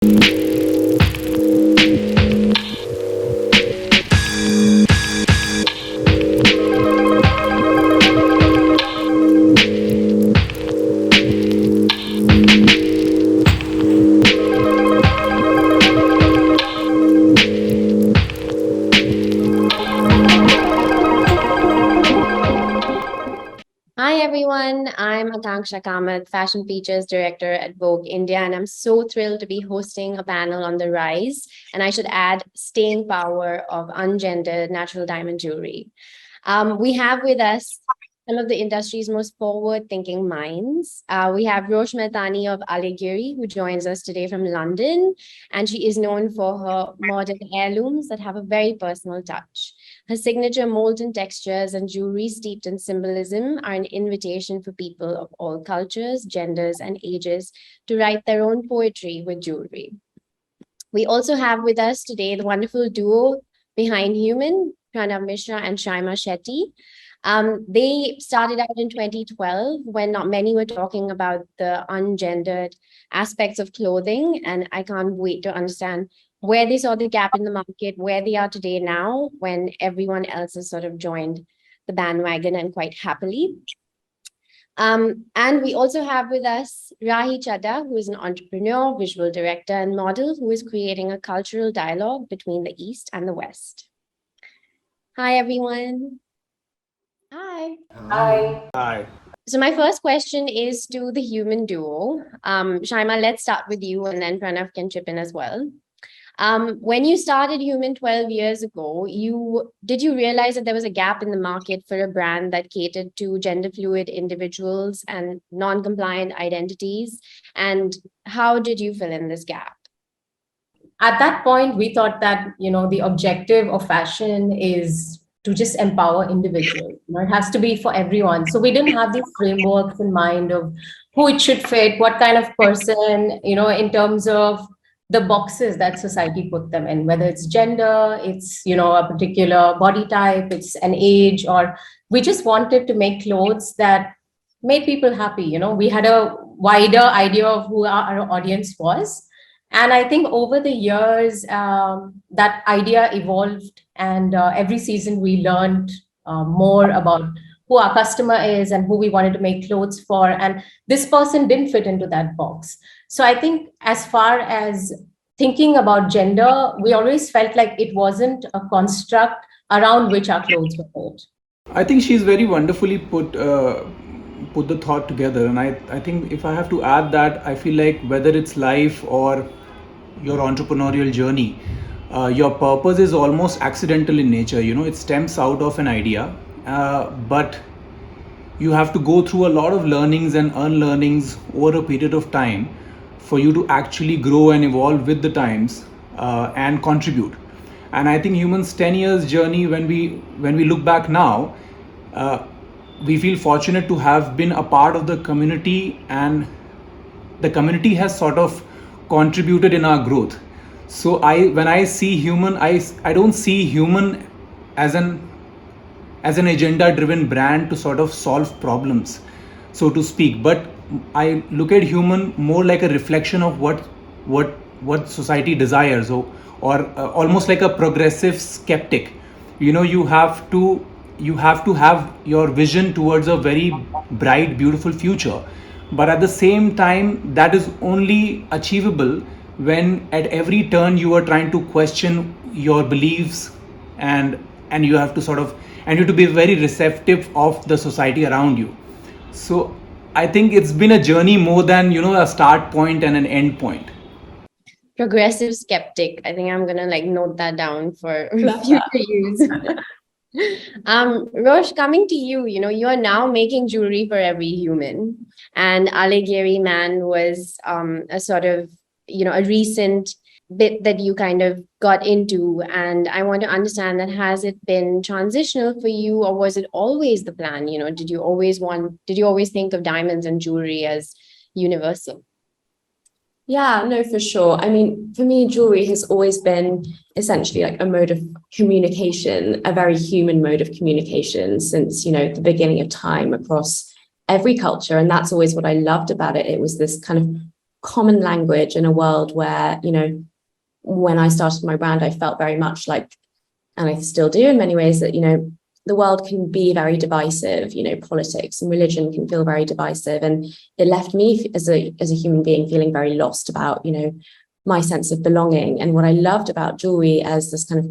Hi everyone, I'm Akanksha Kamath, Fashion Features Director at Vogue India, and I'm so thrilled to be hosting a panel on the rise, and I should add, staying power of ungendered natural diamond jewelry. We have with us some of the industry's most forward-thinking minds. We have Rosh Mahtani of Aligiri, who joins us today from London, and she is known for her modern heirlooms that have a very personal touch. Her signature molten textures and jewelry steeped in symbolism are an invitation for people of all cultures, genders, and ages to write their own poetry with jewelry. We also have with us today the wonderful duo behind Human, Pranav Misra and Shyma Shetty. They started out in 2012 when not many were talking about the ungendered aspects of clothing, and I can't wait to understand where they saw the gap in the market, where they are today now, when everyone else has sort of joined the bandwagon and quite happily. And we also have with us Rahi Chadda, who is an entrepreneur, visual director, and model who is creating a cultural dialogue between the East and the West. Hi, everyone. Hi. Hi. So my first question is to the human duo. Shyma, let's start with you, and then Pranav can chip in as well. When you started Human 12 years ago, did you realize that there was a gap in the market for a brand that catered to gender fluid individuals and non-compliant identities? And how did you fill in this gap? At that point, we thought that, the objective of fashion is to just empower individuals. It has to be for everyone. So we didn't have these frameworks in mind of who it should fit, what kind of person, in terms of the boxes that society put them in, whether it's gender, it's, a particular body type, it's an age, or we just wanted to make clothes that made people happy. We had a wider idea of who our audience was. And I think over the years, that idea evolved, and every season we learned more about who our customer is and who we wanted to make clothes for. And this person didn't fit into that box. So I think as far as thinking about gender, we always felt like it wasn't a construct around which our clothes were made. I think she's very wonderfully put the thought together, and I think if I have to add that, I feel like whether it's life or your entrepreneurial journey, your purpose is almost accidental in nature. It stems out of an idea, but you have to go through a lot of learnings and unlearnings over a period of time for you to actually grow and evolve with the times and contribute. And I think Human's 10 years journey, when we look back now, we feel fortunate to have been a part of the community, and the community has sort of contributed in our growth. So when I see Human, I don't see Human as an agenda driven brand to sort of solve problems, so to speak, but I look at Human more like a reflection of what society desires, or almost like a progressive skeptic. You have to have your vision towards a very bright, beautiful future, but at the same time that is only achievable when at every turn you are trying to question your beliefs, and you have to you have to be very receptive of the society around you. So I think it's been a journey more than a start point and an end point. Progressive skeptic. I think I'm gonna note that down for future use. Rosh, coming to you, you are now making jewelry for every human, and Aligiri Man was a sort of a recent bit that you kind of got into, and I want to understand that, has it been transitional for you, or was it always the plan? Did you always think of diamonds and jewelry as universal? Yeah, no, for sure. I mean, for me, jewelry has always been essentially like a mode of communication, a very human mode of communication since, the beginning of time across every culture. And that's always what I loved about it. It was this kind of common language in a world where, you know, when I started my brand, I felt very much like, and I still do in many ways, that, you know, the world can be very divisive, you know, politics and religion can feel very divisive. And it left me as a human being feeling very lost about, you know, my sense of belonging. And what I loved about jewelry as this kind of,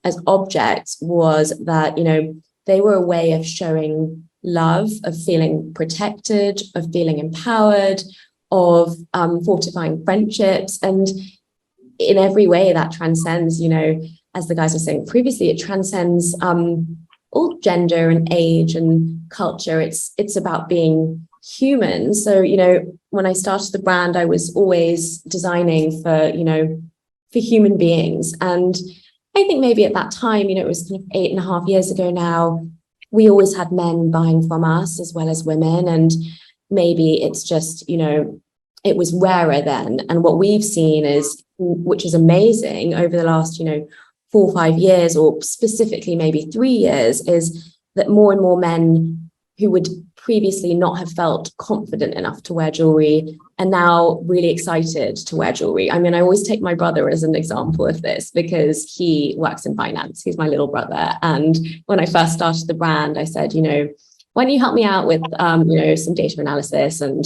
as objects, was that, you know, they were a way of showing love, of feeling protected, of feeling empowered, of fortifying friendships. And in every way that transcends, you know, as the guys were saying previously, it transcends all gender and age and culture. It's about being human. So, you know, when I started the brand, I was always designing for, you know, for human beings. And I think maybe at that time, you know, it was kind of 8.5 years ago now, we always had men buying from us as well as women. And maybe it's just, you know, it was rarer then. And what we've seen is, which is amazing over the last, you know, 4 or 5 years, or specifically maybe 3 years, is that more and more men who would previously not have felt confident enough to wear jewelry are now really excited to wear jewelry. I mean, I always take my brother as an example of this because he works in finance. He's my little brother. And when I first started the brand, I said, you know, why don't you help me out with, you know, some data analysis, and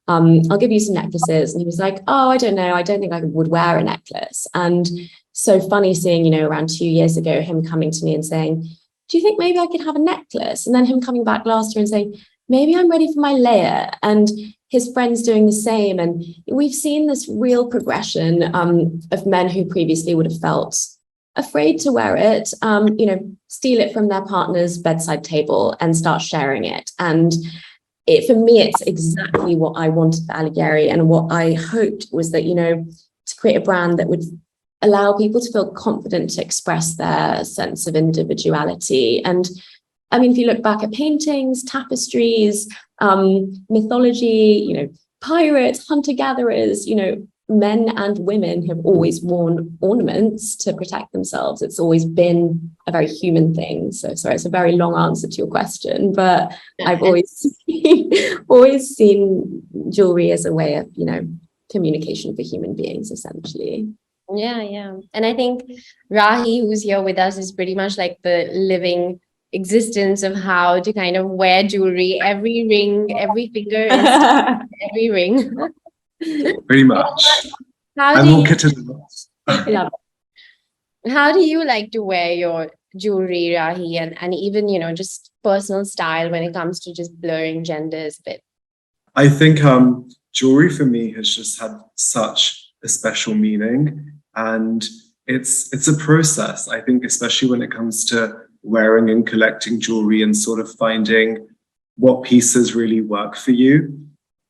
I'll give you some necklaces. And he was like, oh, I don't know. I don't think I would wear a necklace. And so funny seeing, you know, around 2 years ago, him coming to me and saying, do you think maybe I could have a necklace? And then him coming back last year and saying, maybe I'm ready for my layer. And his friends doing the same. And we've seen this real progression of men who previously would have felt afraid to wear it, you know, steal it from their partner's bedside table and start sharing it. And for me, it's exactly what I wanted for Alighieri, and what I hoped was that, you know, to create a brand that would allow people to feel confident to express their sense of individuality. And I mean, if you look back at paintings, tapestries, mythology, you know, pirates, hunter-gatherers, you know, men and women have always worn ornaments to protect themselves. It's always been a very human thing. So sorry, it's a very long answer to your question, but I've always seen jewelry as a way of, you know, communication for human beings, essentially. Yeah. And I think Rahi, who's here with us, is pretty much like the living existence of how to kind of wear jewelry. Every ring, every finger is every ring. Pretty much. How do you like to wear your jewelry, Rahi, and even, you know, just personal style when it comes to just blurring genders a bit? I think jewelry for me has just had such a special meaning, and it's a process. I think especially when it comes to wearing and collecting jewelry and sort of finding what pieces really work for you.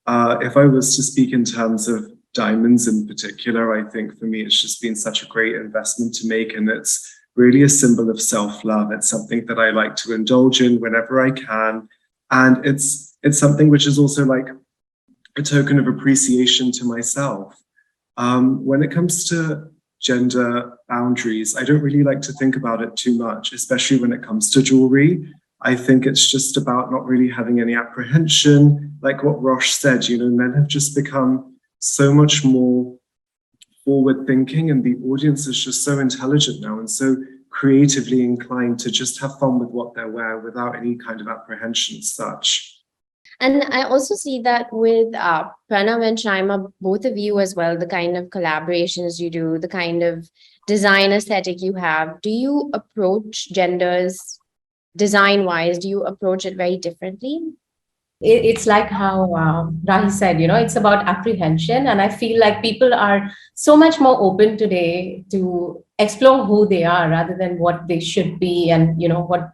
If I was to speak in terms of diamonds in particular, I think for me it's just been such a great investment to make, and it's really a symbol of self-love. It's something that I like to indulge in whenever I can, and it's something which is also like a token of appreciation to myself. When it comes to gender boundaries, I don't really like to think about it too much, especially when it comes to jewelry. I think it's just about not really having any apprehension. Like what Rosh said, you know, men have just become so much more forward thinking, and the audience is just so intelligent now and so creatively inclined to just have fun with what they wear without any kind of apprehension as such. And I also see that with Pranav and Shyma, both of you as well, the kind of collaborations you do, the kind of design aesthetic you have. Do you approach genders design-wise? Do you approach it very differently? It's like how Rahi said, you know, it's about apprehension. And I feel like people are so much more open today to explore who they are rather than what they should be and, you know, what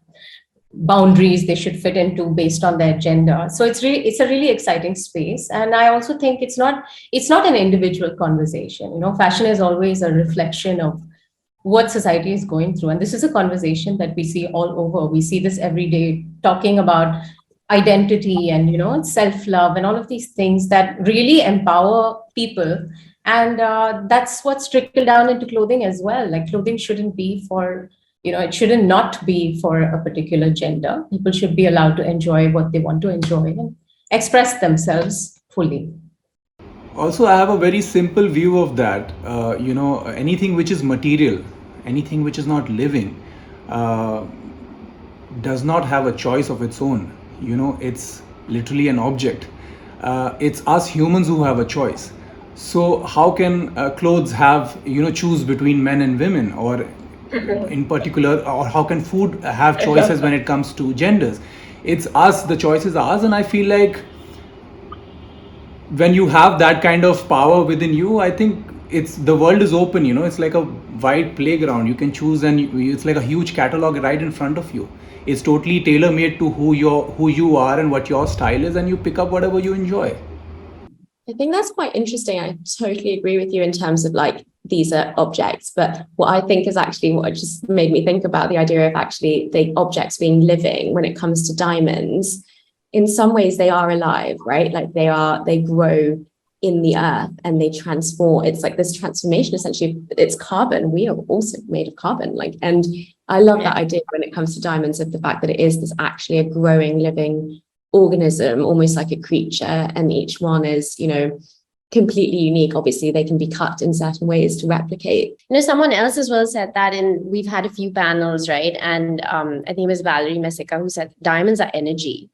boundaries they should fit into based on their gender. So it's a really exciting space. And I also think it's not an individual conversation. You know, fashion is always a reflection of what society is going through. And this is a conversation that we see all over. We see this every day, talking about identity and, you know, self-love and all of these things that really empower people. And that's what's trickled down into clothing as well. Like clothing shouldn't be for, you know, it shouldn't not be for a particular gender. People should be allowed to enjoy what they want to enjoy and express themselves fully. Also, I have a very simple view of that. Anything which is material, anything which is not living, uh, does not have a choice of its own. It's literally an object. It's us humans who have a choice. So how can clothes have, choose between men and women, or in particular, or how can food have choices when it comes to genders? It's us, the choice is ours. And I feel like when you have that kind of power within you, I think it's the world is open. It's like a wide playground. You can choose, and it's like a huge catalog right in front of you. It's totally tailor made to who you are and what your style is, and you pick up whatever you enjoy. I think that's quite interesting. I totally agree with you in terms of like these are objects, but what I think is actually what just made me think about the idea of actually the objects being living when it comes to diamonds. In some ways they are alive, right? Like they grow in the earth and they transform. It's like this transformation, essentially. It's carbon. We are also made of carbon. And I love that idea when it comes to diamonds, of the fact that it is this actually a growing, living organism, almost like a creature, and each one is, completely unique. Obviously, they can be cut in certain ways to replicate. Someone else as well said that, and we've had a few panels, right? And I think it was Valerie Messica who said diamonds are energy.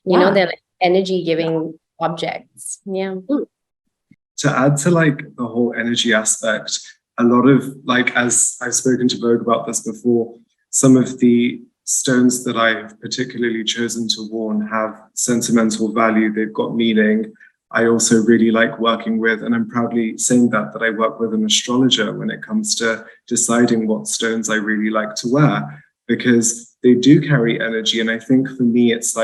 They're like energy giving objects. Yeah. To add to the whole energy aspect, a lot of as I've spoken to Vogue about this before, some of the stones that I've particularly chosen to worn have sentimental value. They've got meaning. I also really like working with, and I'm proudly saying that I work with an astrologer when it comes to deciding what stones I really like to wear, because they do carry energy. And I think for me, it's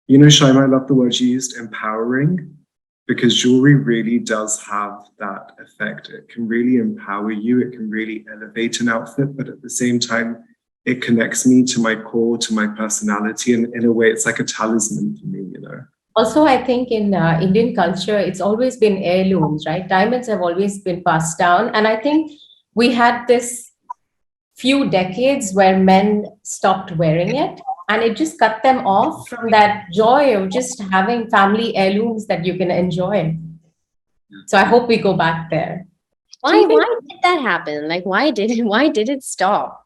Shyma, I love the word you used, empowering, because jewelry really does have that effect. It can really empower you. It can really elevate an outfit, but at the same time, it connects me to my core, to my personality. And in a way, it's like a talisman for me, Also, I think in Indian culture, it's always been heirlooms, right? Diamonds have always been passed down. And I think we had this few decades where men stopped wearing it, and it just cut them off from that joy of just having family heirlooms that you can enjoy. So I hope we go back there. Why did that happen? Why did it stop?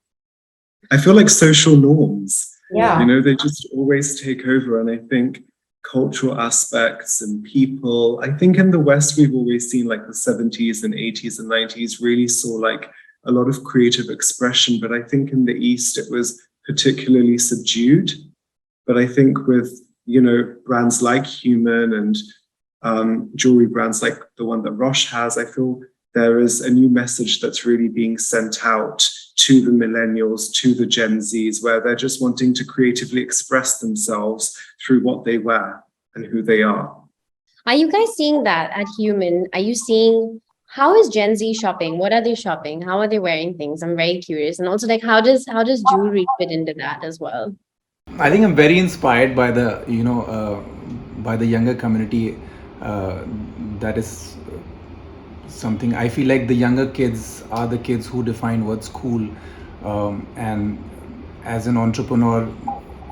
I feel like social norms, Yeah. They just always take over. And I think cultural aspects and people, I think in the West, we've always seen the 70s and 80s and 90s really saw a lot of creative expression. But I think in the East, it was particularly subdued. But I think with, brands like Human and jewelry brands like the one that Rosh has, I feel there is a new message that's really being sent out to the millennials, to the Gen Zs, where they're just wanting to creatively express themselves through what they wear and who they are. Are you guys seeing that at Human? Are you seeing, how is Gen Z shopping? What are they shopping? How are they wearing things? I'm very curious. And also how does jewelry fit into that as well? I think I'm very inspired by the by the younger community. That is something I feel like the younger kids are the kids who define what's cool. And as an entrepreneur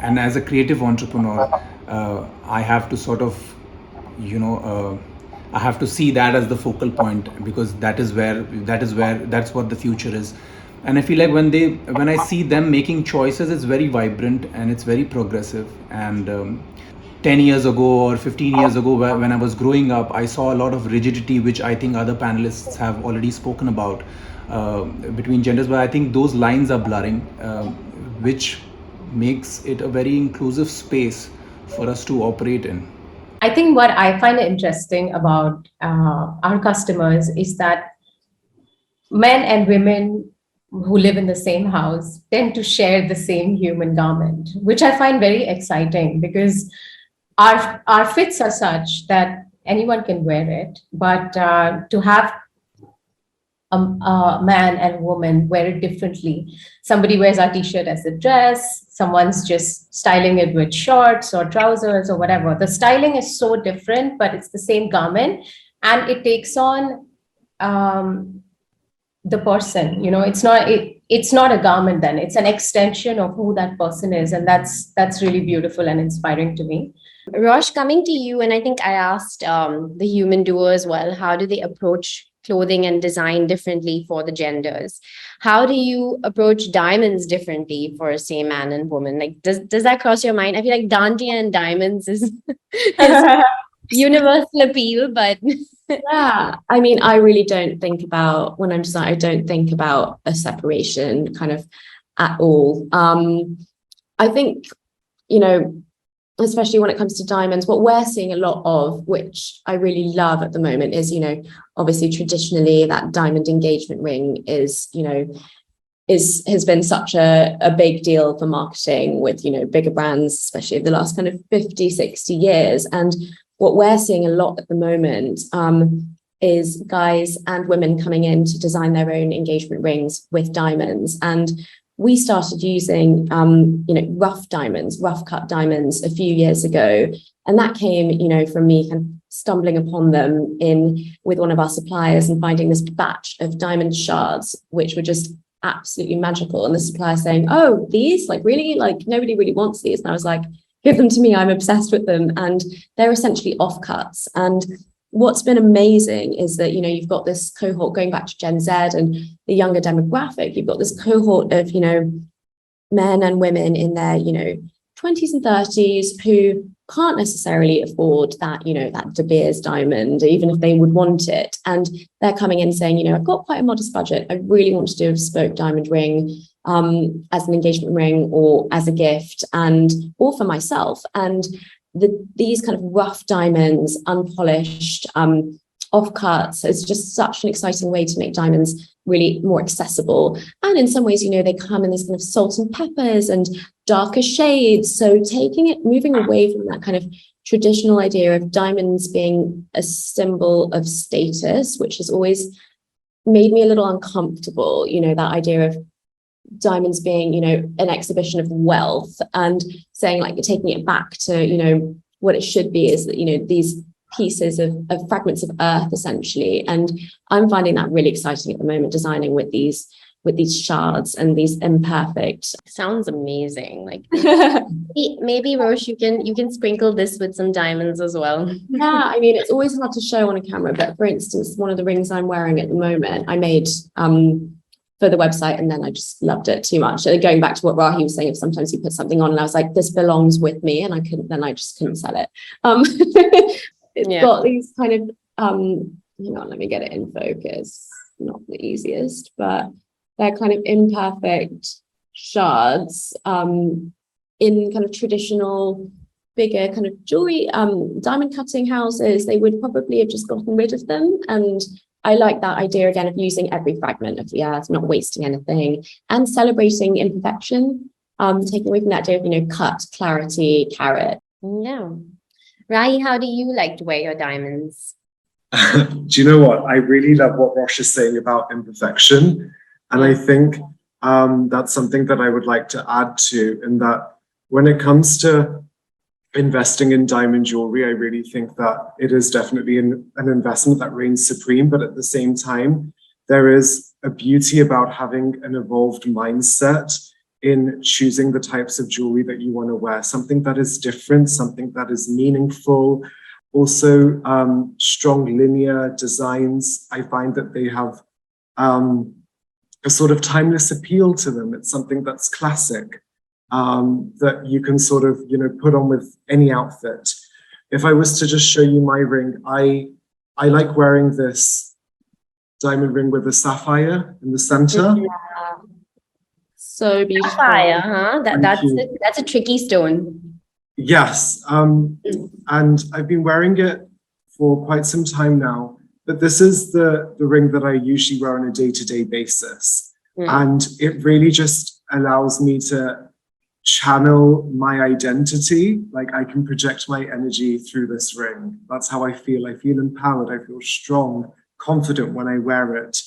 and as a creative entrepreneur, I have to sort of, I have to see that as the focal point, because that's what the future is. And I feel like when I see them making choices, it's very vibrant and it's very progressive. And 10 years ago or 15 years ago, when I was growing up, I saw a lot of rigidity, which I think other panelists have already spoken about, between genders. But I think those lines are blurring, which makes it a very inclusive space for us to operate in. I think what I find interesting about our customers is that men and women who live in the same house tend to share the same human garment, which I find very exciting, because our fits are such that anyone can wear it, but to have a man and a woman wear it differently. Somebody wears our t-shirt as a dress, someone's just styling it with shorts or trousers or whatever. The styling is so different, but it's the same garment, and it takes on the person. It's not a garment then, it's an extension of who that person is, and that's really beautiful and inspiring to me. Rosh, coming to you, and I think I asked the human duo as well, how do they approach clothing and design differently for the genders? How do you approach diamonds differently for, say, man and woman? Like, does that cross your mind? I feel like Dantian and diamonds is universal appeal, but Yeah, I mean, I really don't think about when I'm designing, I don't think about a separation kind of at all. I think, you know, especially when it comes to diamonds, what we're seeing a lot of, which I really love at the moment, is, you know, obviously traditionally that diamond engagement ring is, you know, has been such a big deal for marketing with, you know, bigger brands, especially the last kind of 50, 60 years. And what we're seeing a lot at the moment is guys and women coming in to design their own engagement rings with diamonds. And we started using, you know, rough cut diamonds a few years ago. And that came, you know, from me kind of stumbling upon them with one of our suppliers and finding this batch of diamond shards, which were just absolutely magical. And the supplier saying, oh, these, like, really, like, nobody really wants these. And I was like, give them to me, I'm obsessed with them. And they're essentially offcuts. And what's been amazing is that, you know, you've got this cohort going back to Gen Z and the younger demographic. You've got this cohort of, you know, men and women in their, you know, 20s and 30s who can't necessarily afford that, you know, that De Beers diamond, even if they would want it. And they're coming in saying, you know, I've got quite a modest budget. I really want to do a bespoke diamond ring as an engagement ring or as a gift, or for myself. And these kind of rough diamonds, unpolished, offcuts, is just such an exciting way to make diamonds really more accessible. And in some ways, you know, they come in these kind of salt and peppers and darker shades. So moving away from that kind of traditional idea of diamonds being a symbol of status, which has always made me a little uncomfortable, you know, that idea of diamonds being, you know, an exhibition of wealth, and saying, like, you're taking it back to, you know, what it should be is that, you know, these pieces of fragments of earth, essentially. And I'm finding that really exciting at the moment, designing with these shards and these imperfect. sounds amazing. Like, maybe Rosh, you can sprinkle this with some diamonds as well. Yeah, I mean, it's always hard to show on a camera, but for instance, one of the rings I'm wearing at the moment, I made for the website, and then I just loved it too much. And going back to what Rahi was saying, if sometimes you put something on and I was like, this belongs with me, and I just couldn't sell it. It's got these kind of hang on, let me get it in focus. Not the easiest, but they're kind of imperfect shards in kind of traditional bigger kind of jewelry diamond cutting houses. They would probably have just gotten rid of them. And I like that idea again of using every fragment of the earth, not wasting anything, and celebrating imperfection, taking away from that idea of, you know, cut, clarity, carat. Yeah. Rahi, how do you like to wear your diamonds? Do you know what? I really love what Rosh is saying about imperfection. And I think that's something that I would like to add to, in that when it comes to investing in diamond jewelry, I really think that it is definitely an investment that reigns supreme. But at the same time, there is a beauty about having an evolved mindset in choosing the types of jewelry that you want to wear, something that is different, something that is meaningful. Also, strong linear designs. I find that they have a sort of timeless appeal to them. It's something that's classic, that you can sort of, you know, put on with any outfit. If I was to just show you my ring, I like wearing this diamond ring with a sapphire in the center. Yeah. So beautiful. Sapphire, huh? That's a tricky stone. Yes, and I've been wearing it for quite some time now, but this is the ring that I usually wear on a day-to-day basis. And it really just allows me to channel my identity. Like, I can project my energy through this ring. That's how I feel. I feel empowered. I feel strong, confident when I wear it.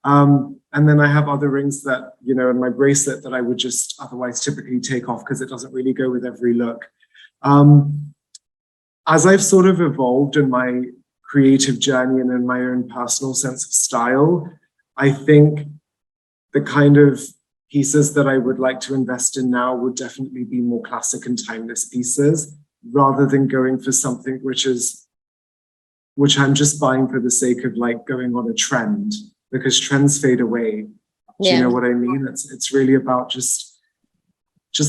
And then I have other rings that, you know, and my bracelet that I would just otherwise typically take off because it doesn't really go with every look. As I've sort of evolved in my creative journey and in my own personal sense of style, I think the kind of pieces that I would like to invest in now would definitely be more classic and timeless pieces. rather than going for something which I'm just buying for the sake of like going on a trend, because trends fade away. Do you know what I mean? It's really about just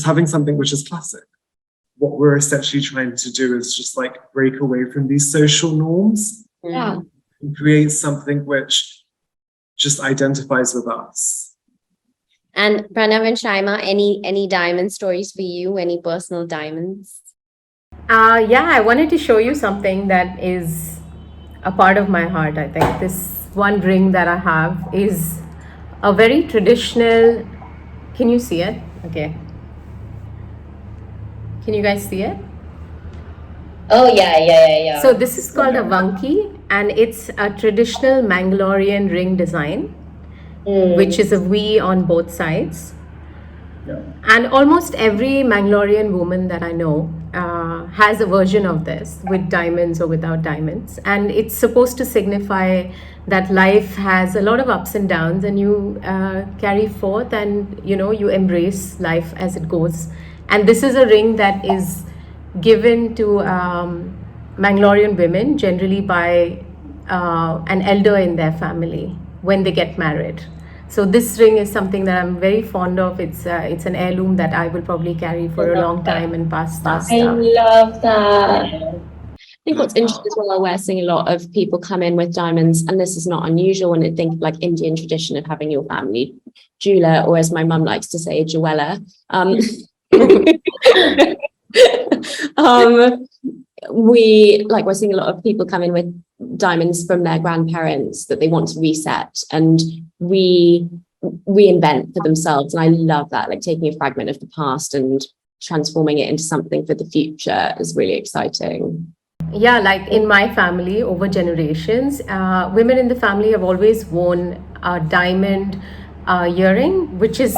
having something which is classic. What we're essentially trying to do is just like break away from these social norms and create something which just identifies with us. And Pranav and Shyma, any diamond stories for you? Any personal diamonds? Yeah, I wanted to show you something that is a part of my heart. I think this one ring that I have is a very traditional. Can you see it? Okay. Can you guys see it? Oh, yeah. So this is called a Vanki, and it's a traditional Mangalorean ring design, which is a V on both sides. And almost every Mangalorean woman that I know has a version of this with diamonds or without diamonds. And it's supposed to signify that life has a lot of ups and downs, and you carry forth and, you embrace life as it goes. And this is a ring that is given to Mangalorean women, generally by an elder in their family when they get married. So this ring is something that I'm very fond of. It's an heirloom that I will probably carry for a long time and pass I down. love that. I think what's interesting as well, we're seeing a lot of people come in with diamonds, and this is not unusual when you think of like Indian tradition of having your family jeweler, or as my mum likes to say, jeweler. We're seeing a lot of people come in with diamonds from their grandparents that they want to reset and reinvent for themselves. And I love that, like taking a fragment of the past and transforming it into something for the future is really exciting. Yeah, like in my family over generations, women in the family have always worn a diamond earring, which is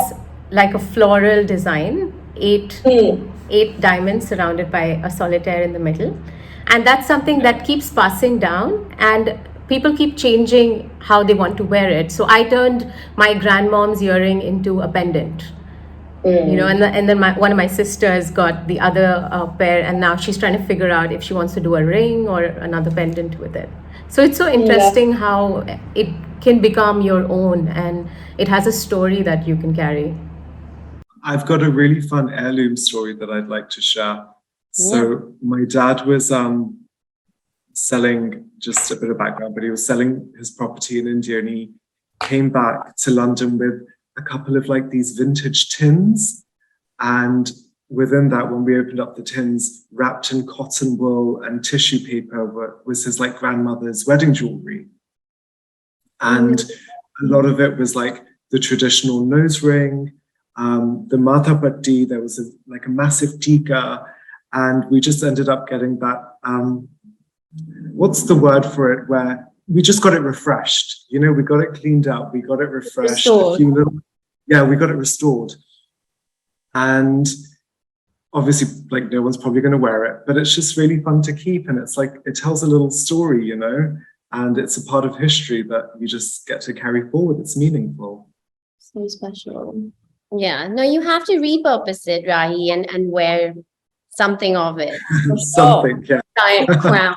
like a floral design, eight diamonds surrounded by a solitaire in the middle. And that's something that keeps passing down, and people keep changing how they want to wear it. So I turned my grandmom's earring into a pendant. And then one of my sisters got the other pair, and now she's trying to figure out if she wants to do a ring or another pendant with it. So it's so interesting how it can become your own, and it has a story that you can carry. I've got a really fun heirloom story that I'd like to share. So my dad was selling, just a bit of background, but he was selling his property in India, and he came back to London with a couple of like these vintage tins. And within that, when we opened up the tins, wrapped in cotton wool and tissue paper was his like grandmother's wedding jewelry. And a lot of it was like the traditional nose ring, the Matha Patti, there was like a massive tika, and we just ended up getting that, what's the word for it, where we just got it refreshed. We got it cleaned up, we got it refreshed. We got it restored. And obviously, like, no one's probably going to wear it, but it's just really fun to keep. And it's like, it tells a little story, and it's a part of history that you just get to carry forward. It's meaningful. So special. Yeah, no, you have to repurpose it, Rahi, and wear something of it. Something, yeah. Giant crown.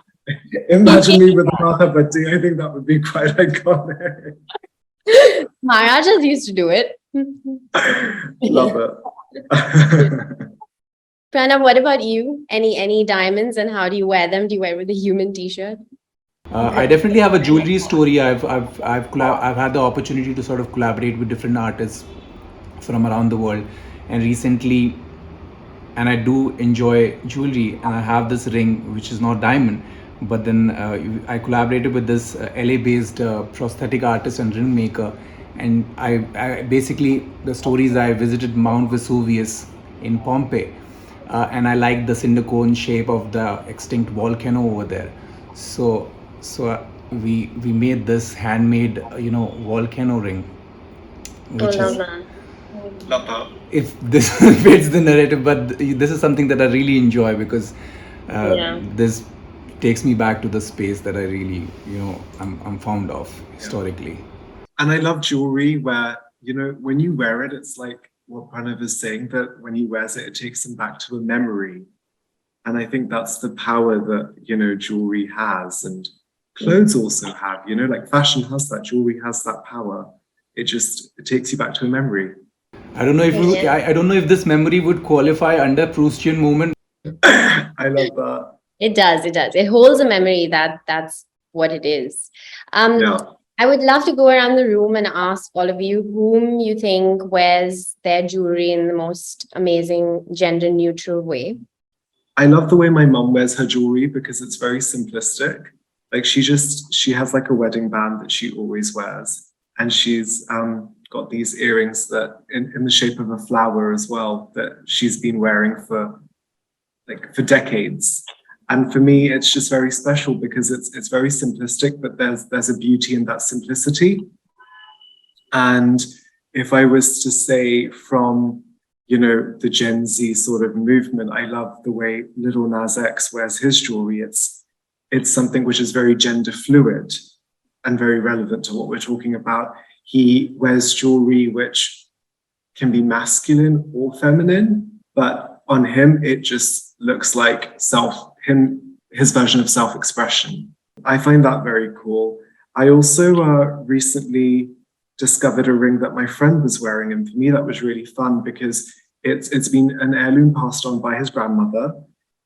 Imagine me with a Matha Patti. I think that would be quite iconic. Maharajas used to do it. Love it. Pranav, what about you? Any diamonds, and how do you wear them? Do you wear it with a human t-shirt? I definitely have a jewelry story. I've had the opportunity to sort of collaborate with different artists from around the world, and recently, and I do enjoy jewelry, and I have this ring which is not diamond, but then I collaborated with this LA-based prosthetic artist and ring maker, and I basically, the stories, I visited Mount Vesuvius in Pompeii, and I liked the cinder cone shape of the extinct volcano over there. So we made this handmade volcano ring, which is, Love that. if this fits the narrative, but this is something that I really enjoy, because this takes me back to the space that I really I'm fond of historically. And I love jewelry where when you wear it, it's like what Pranav is saying, that when he wears it, it takes him back to a memory. And I think that's the power that, you know, jewelry has, and clothes also have, you know, like fashion has that, jewelry has that power. It takes you back to a memory. I don't know if I don't know if this memory would qualify under Proustian movement. I love that. It does. It does. It holds a memory that's what it is. Yeah. I would love to go around the room and ask all of you whom you think wears their jewelry in the most amazing gender neutral way. I love the way my mum wears her jewelry because it's very simplistic. Like she has like a wedding band that she always wears. And she's got these earrings that in the shape of a flower as well that she's been wearing for decades. And for me, it's just very special because it's very simplistic, but there's a beauty in that simplicity. And if I was to say from, you know, the Gen Z sort of movement, I love the way Lil Nas X wears his jewelry. It's something which is very gender fluid and very relevant to what we're talking about. He wears jewelry which can be masculine or feminine, but on him, it just looks like his version of self-expression. I find that very cool. I also recently discovered a ring that my friend was wearing, and for me that was really fun because it's been an heirloom passed on by his grandmother.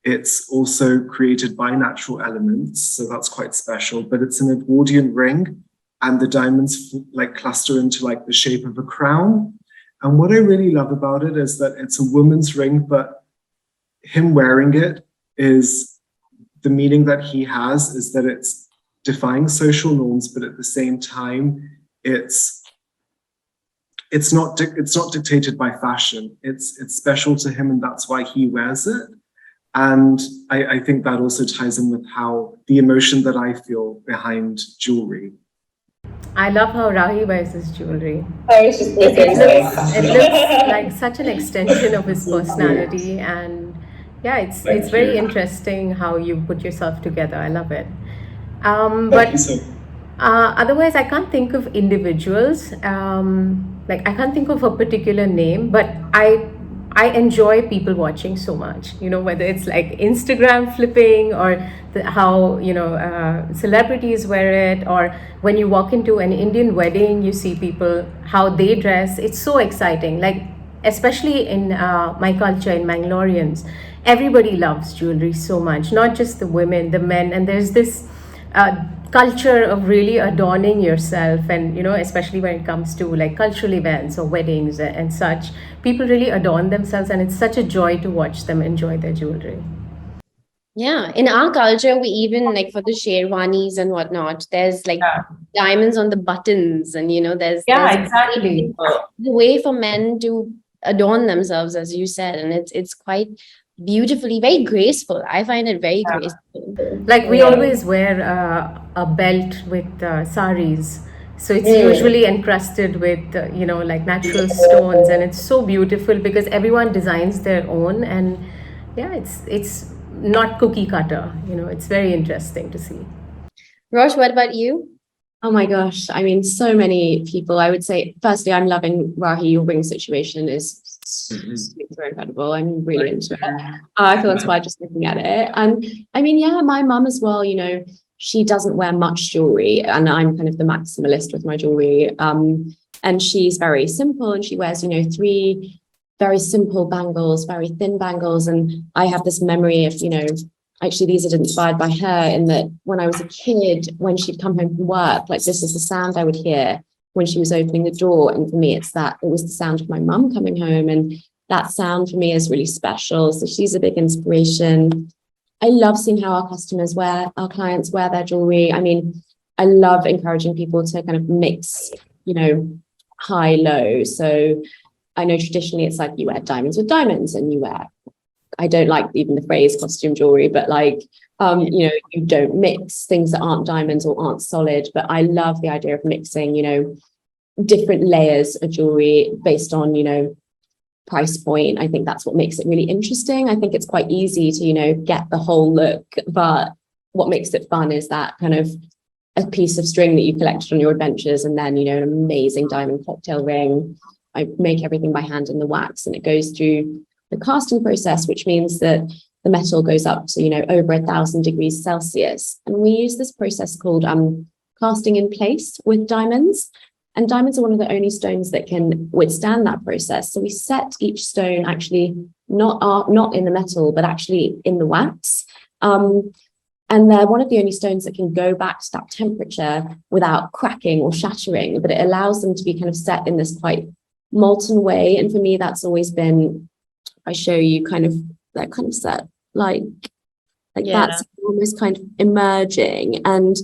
It's also created by natural elements, so that's quite special, but it's an Edwardian ring and the diamonds like cluster into like the shape of a crown. And what I really love about it is that it's a woman's ring, but him wearing it is the meaning that he has is that it's defying social norms, but at the same time, it's not dictated by fashion. It's special to him, and that's why he wears it. And I think that also ties in with how the emotion that I feel behind jewelry. I love how Rahi wears his jewelry. I was just going to say It looks like such an extension of his personality, and yeah, it's very interesting how you put yourself together. I love it. Otherwise, I can't think of individuals. Like I can't think of a particular name, but I enjoy people watching so much. You know, whether it's like Instagram flipping or how, you know, celebrities wear it, or when you walk into an Indian wedding, you see people, how they dress. It's so exciting. Like, especially in my culture, in Mangaloreans, everybody loves jewelry so much, not just the women, the men. And there's this culture of really adorning yourself, and you know, especially when it comes to like cultural events or weddings and such, people really adorn themselves, and it's such a joy to watch them enjoy their jewelry. Yeah, in our culture, we even like for the sherwanis and whatnot, there's like diamonds on the buttons, and you know, there's Exactly the way for men to adorn themselves, as you said, and it's quite beautifully, very graceful. I find it very graceful. Like we always wear a belt with saris, so it's usually encrusted with you know, like natural stones, and it's so beautiful because everyone designs their own, and yeah, it's not cookie cutter. You know, it's very interesting to see. Rosh, what about you? Oh my gosh. I mean, so many people. I would say, firstly, I'm loving Rahi. Your ring situation is super incredible. I'm really into it. I feel inspired just looking at it. And I mean, yeah, my mum as well, you know, she doesn't wear much jewelry, and I'm kind of the maximalist with my jewelry. And she's very simple, and she wears, you know, 3 very simple bangles, very thin bangles. And I have this memory of, you know, actually these are inspired by her, in that when I was a kid, when she'd come home from work, like this is the sound I would hear when she was opening the door. And for me, it was the sound of my mum coming home. And that sound for me is really special. So she's a big inspiration. I love seeing how our clients wear their jewelry. I mean, I love encouraging people to kind of mix, you know, high, low. So I know traditionally it's like you wear diamonds with diamonds, and I don't like even the phrase costume jewelry, but like, you know, you don't mix things that aren't diamonds or aren't solid. But I love the idea of mixing, you know, different layers of jewelry based on, you know, price point. I think that's what makes it really interesting. I think it's quite easy to, you know, get the whole look, but what makes it fun is that kind of a piece of string that you collected on your adventures, and then, you know, an amazing diamond cocktail ring. I make everything by hand in the wax, and it goes through the casting process, which means that the metal goes up to, over 1,000 degrees Celsius. And we use this process called casting in place with diamonds. And diamonds are one of the only stones that can withstand that process. So we set each stone actually not in the metal, but actually in the wax. And they're one of the only stones that can go back to that temperature without cracking or shattering, but it allows them to be kind of set in this quite molten way. And for me, that's always been, I show you they're kind of set like that's almost kind of emerging. And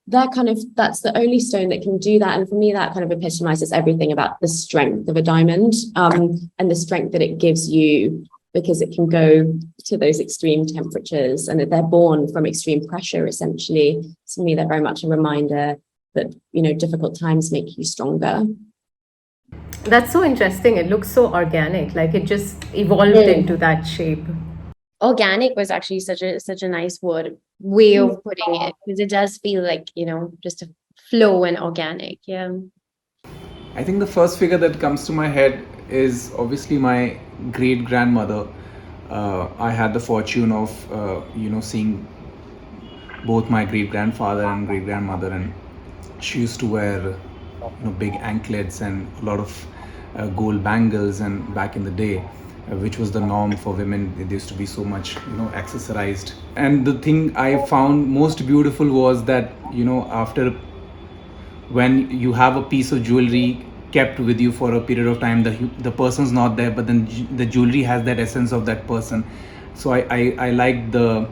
that's the only stone that can do that. And for me, that kind of epitomizes everything about the strength of a diamond, and the strength that it gives you, because it can go to those extreme temperatures and that they're born from extreme pressure, essentially. So for me, they're very much a reminder that, difficult times make you stronger. That's so interesting. It looks so organic, like it just evolved into that shape. Organic was actually such a nice way of putting it, because it does feel like, just a flow and organic. Yeah. I think the first figure that comes to my head is obviously my great grandmother. I had the fortune of seeing both my great grandfather and great grandmother, and she used to wear big anklets and a lot of gold bangles, and back in the day, which was the norm for women. They used to be so much accessorized. And the thing I found most beautiful was that after, when you have a piece of jewelry kept with you for a period of time, the person's not there, but then the jewelry has that essence of that person. So I like the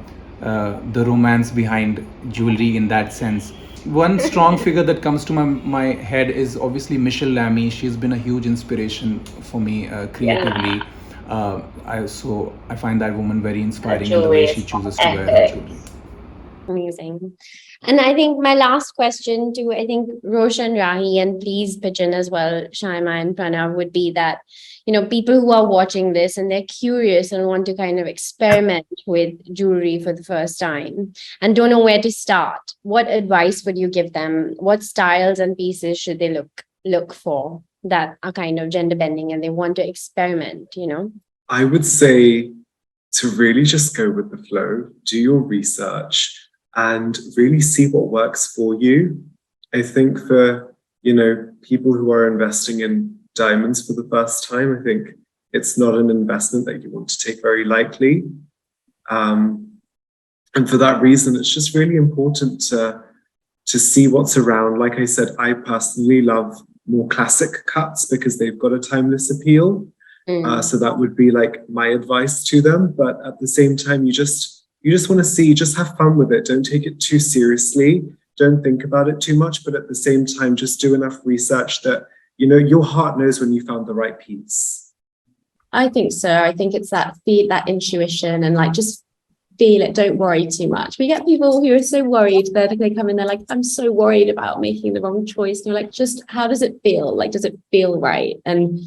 romance behind jewelry in that sense. One strong figure that comes to my head is obviously Michelle Lamy. She's been a huge inspiration for me creatively. I find that woman very inspiring in the way she chooses to wear her jewelry. Amazing. And I think my last question to, I think, Rosh and Rahi, and please pitch in as well, Shyma and Pranav, would be that, people who are watching this and they're curious and want to kind of experiment with jewelry for the first time and don't know where to start, what advice would you give them? What styles and pieces should they look for that are kind of gender bending and they want to experiment, I would say to really just go with the flow, do your research, and really see what works for you. I think for, people who are investing in diamonds for the first time, I think it's not an investment that you want to take very lightly. And for that reason, it's just really important to see what's around. Like I said, I personally love more classic cuts because they've got a timeless appeal. So that would be like my advice to them. But at the same time, you just want to see, just have fun with it. Don't take it too seriously. Don't think about it too much. But at the same time, just do enough research that, your heart knows when you found the right piece. I think so. I think it's that intuition, and just feel it. Don't worry too much. We get people who are so worried that they come in, they're like, I'm so worried about making the wrong choice. And you're like, just how does it feel? Does it feel right? And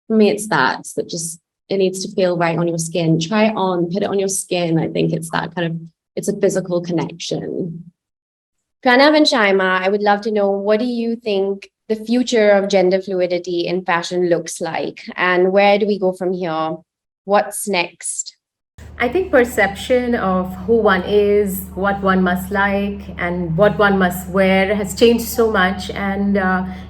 for me, it's that just, it needs to feel right on your skin. Try it on, put it on your skin. I think it's that it's a physical connection. Pranav and Shyma, I would love to know, what do you think the future of gender fluidity in fashion looks like? And where do we go from here? What's next? I think perception of who one is, what one must like, and what one must wear has changed so much. And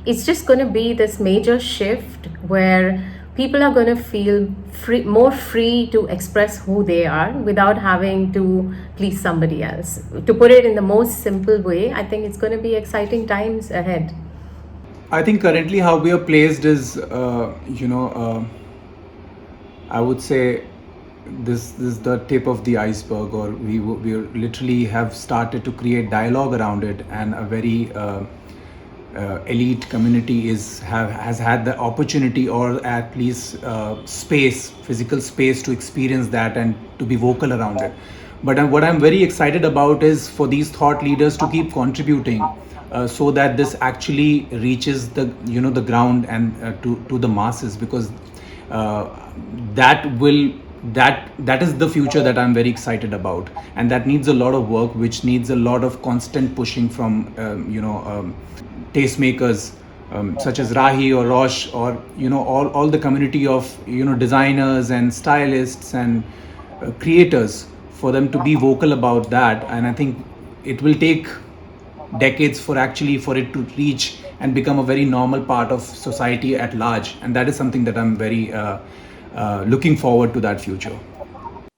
it's just going to be this major shift where people are going to feel more free to express who they are without having to please somebody else. To put it in the most simple way, I think it's going to be exciting times ahead. I think currently how we are placed is, I would say this is the tip of the iceberg, or we literally have started to create dialogue around it, and a very elite community has had the opportunity, or at least physical space to experience that and to be vocal around it. But what I'm very excited about is for these thought leaders to keep contributing, so that this actually reaches the ground and to the masses, because that is the future that I'm very excited about, and that needs a lot of work, which needs a lot of constant pushing from tastemakers such as Rahi or Rosh, or all the community of designers and stylists and creators, for them to be vocal about that. And I think it will take decades for it to reach and become a very normal part of society at large. And that is something that I'm very looking forward to, that future.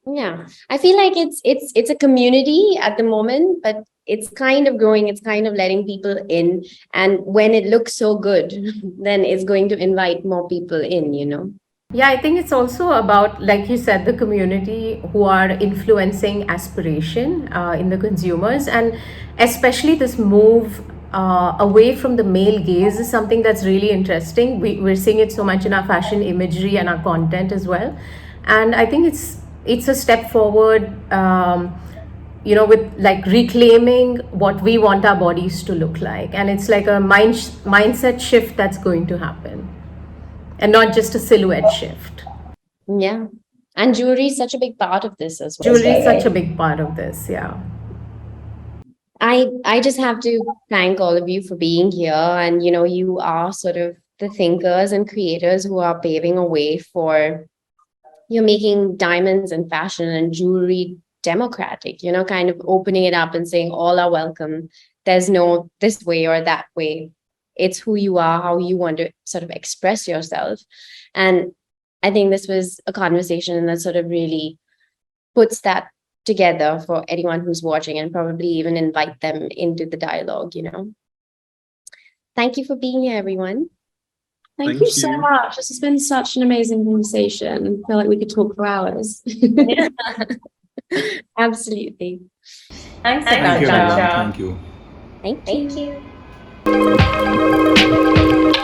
Yeah, I feel like it's a community at the moment, but it's kind of growing, it's kind of letting people in. And when it looks so good, then it's going to invite more people in, you know? Yeah, I think it's also about, like you said, the community who are influencing aspiration in the consumers, and especially this move away from the male gaze is something that's really interesting. We're seeing it so much in our fashion imagery and our content as well, and I think it's a step forward. With like reclaiming what we want our bodies to look like, and it's like a mindset shift that's going to happen, and not just a silhouette shift. Yeah. And jewelry is such a big part of this as well. Jewelry is such a big part of this, yeah. I just have to thank all of you for being here. And, you know, you are sort of the thinkers and creators who are paving a way for, you're making diamonds and fashion and jewelry democratic, you know, kind of opening it up and saying all are welcome. There's no this way or that way. It's who you are, how you want to sort of express yourself. And I think this was a conversation that sort of really puts that together for anyone who's watching, and probably even invite them into the dialogue, you know. Thank you for being here, everyone. Thank you so much. This has been such an amazing conversation. I feel like we could talk for hours. Absolutely. Thanks, Thank you, Akansha. everyone. Thank you. Thank you.